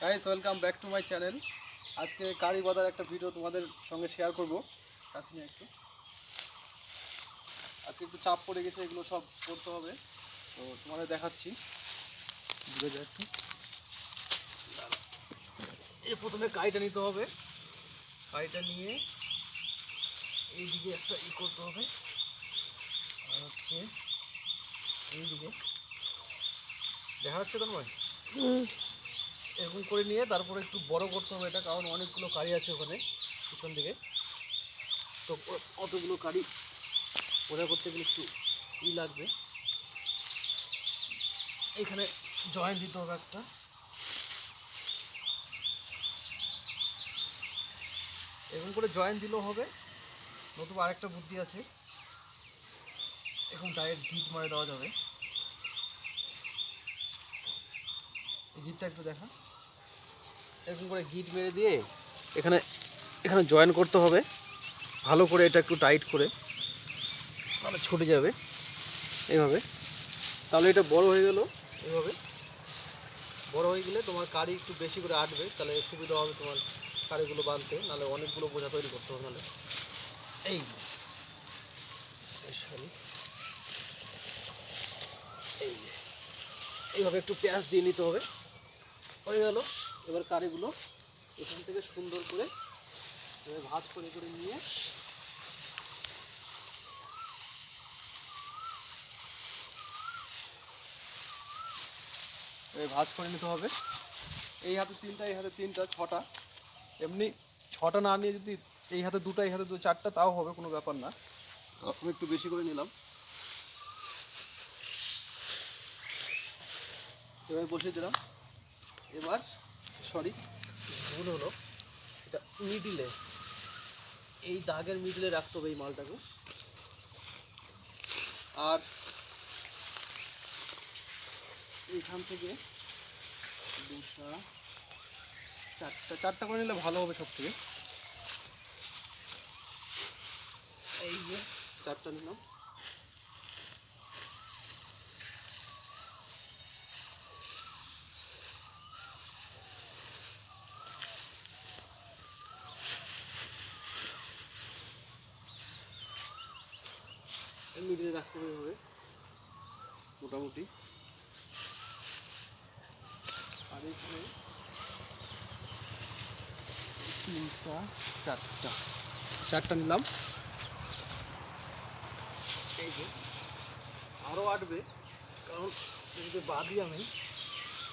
Guys welcome back to my channel. আজকে কারি বাদার একটা video তোমাদের সঙ্গে শেয়ার করব। কাছে নিয়ে একটু আজকে একটু চাপ পড়ে গেছে, এগুলো সব করতে হবে, তো তোমাদের দেখাচ্ছি। দূরে যা একটু। এই প্রথমে কাইটা নিতে হবে, কাইটা নিয়ে এইদিকে একটা করতে হবে, আর হচ্ছে এইদিকে দেখা যাচ্ছে তো নয়, এরকম করে নিয়ে তারপরে একটু বড় করতে হবে এটা, কারণ অনেকগুলো কারি আছে ওখানে পিছন দিকে, তো অতগুলো কারি ওটা করতে গেলে একটু লাগবে। এখানে জয়েন্ট দিতে হবে একটা, এরকম করে জয়েন্ট দিলেও হবে। নতুবা আরেকটা বুদ্ধি আছে, এখন ডাইরেক্ট গিট মারে দেওয়া যাবে। এই গিটটা একটু দেখা, এরকম করে গিট মেরে দিয়ে এখানে এখানে জয়েন করতে হবে ভালো করে, এটা একটু টাইট করে, তাহলে ছুটে যাবে এইভাবে। তাহলে এটা বড় হয়ে গেল, এইভাবে বড় হয়ে গেলে তোমার কারি একটু বেশি করে আটবে, তাহলে সুবিধা হবে তোমার কারিগুলো বাঁধতে, নাহলে অনেকগুলো বোঝা তৈরি করতে হবে। নাহলে এই এইভাবে একটু পেঁয়াজ দিয়ে নিতে হবে, হয়ে গেল। এবার কারিগুলো এখান থেকে সুন্দর করে ভাঁজ করে করে নিয়ে ভাঁজ করে নিতে হবে। এই হাতে তিনটা, এই হাতে তিনটা, ছটা। এমনি ছটা না নিয়ে যদি এই হাতে দুটো, এই হাতে দু চারটা, তাও হবে, কোনো ব্যাপার না। আমি একটু বেশি করে নিলাম। এবার বসিয়ে দিলাম। এবার ভুল হলো, এটা মিডিলে, এই দাগের মিডিলে রাখতে হবে এই মালটাকে। আর এইখান থেকে দুটা, চারটা করে নিলে ভালো হবে সব থেকে। এই যে চারটা নিলাম। মিডিলে রাখতে হবে মোটামুটি। আর এখানে তিনটা, চারটা নিলাম। এই যে আরও আটবে, কারণ যদি বাদি আমি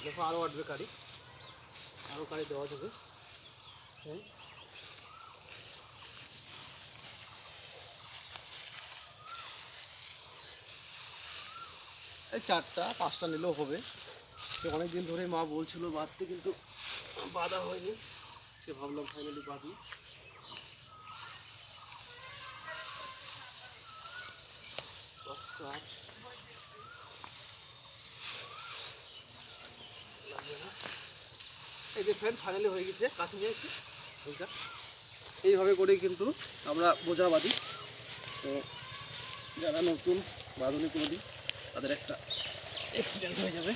দেখো আরও আটবে কারি, আরও কারি দেওয়া যাবে। হ্যাঁ, এই চারটা পাঁচটা নিলেও হবে। অনেক দিন ধরে মা বলছিল বাঁধতে, কিন্তু বাঁধা হয়নি। আজকে ভাবলাম ফাইনালি বাঁধি। এই যে ফ্রেন্ড ফাইনালি হয়ে গেছে, কাছে নিয়ে একটু ওইটা এইভাবে করেই কিন্তু আমরা বোঝা বাঁধি। তো যারা নতুন বাঁধনি কোনোদিন, তাদের একটা এক্সপিরিয়েন্স হয়ে যাবে।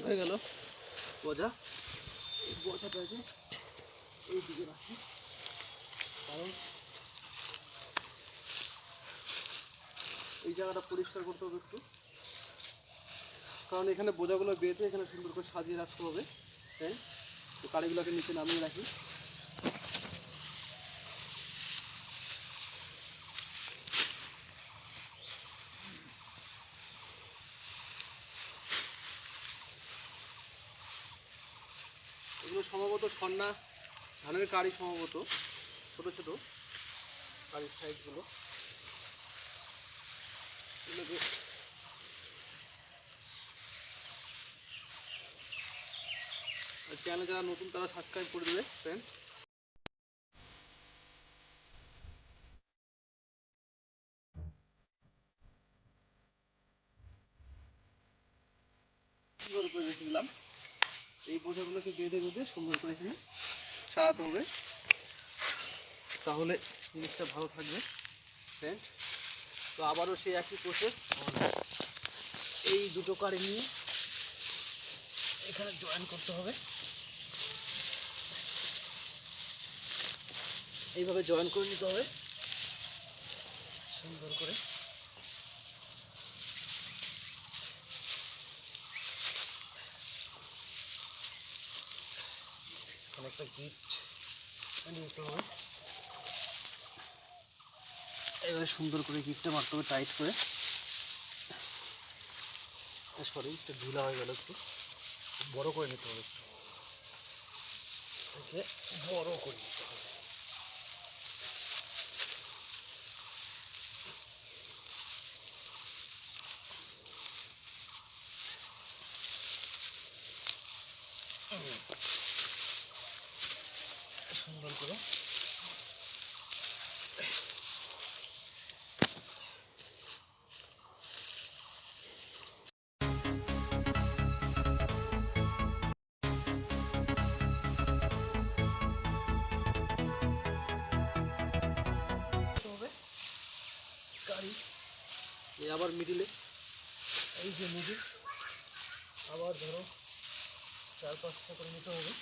হয়ে গেল বোঝা। এই বোঝাটাকে এই দিকে রাখি, কারণ এই জায়গাটা পরিষ্কার করতে হবে একটু, কারণ এখানে বোঝাগুলো বেঁধে এখানে সুন্দর করে সাজিয়ে রাখতে হবে। হ্যাঁ, তো কারিগুলোকে নিচে নামিয়ে রাখি। এগুলো সম্ভবত সন্না ধানের কারি, সম্ভবত ছোটো ছোটো কারির সাইজগুলো। চ্যানেলে যারা নতুন তারা সাবস্ক্রাইব করে দেবে ফ্রেন্ড। করে রেখে দিলাম। এই বোঝাগুলোকে বেঁধে বেঁধে সুন্দর করে এখানে সাজাতে হবে, তাহলে জিনিসটা ভালো থাকবে ফ্রেন্ড। তো আবারও সেই একই প্রসেস, এই দুটো কারি নিয়ে এখানে জয়েন করতে হবে। এইভাবে জয়েন করে নিতে হবে সুন্দর করে। এখানে একটা গিফট নিতে হবে, এবারে সুন্দর করে গিফটটা মারতে হবে টাইট করে। সরি, একটু ঢিলা হয়ে গেল, একটু বড় করে নিতে হবে, এটাকে বড় করে নিতে হবে। সুন্দর করে কারি আবার মিডিলে, এই যে মিডিল আবার ধরো 4-5টা করে নিতে হবে।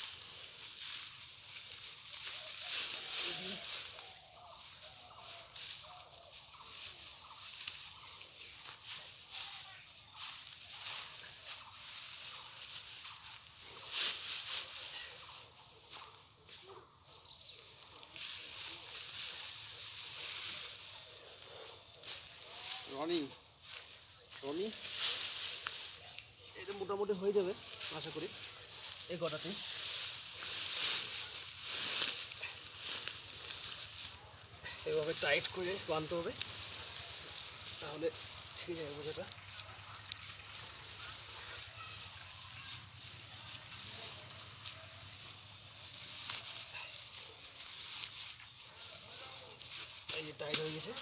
রনি রনি এটা মোটামুটি হয়ে যাবে আশা করি এই কটাতে। এভাবে টাইট করে বাঁধতে হবে, তাহলে ঠিক আছে বোঝাটা। এই যে টাইট হয়ে গেছে।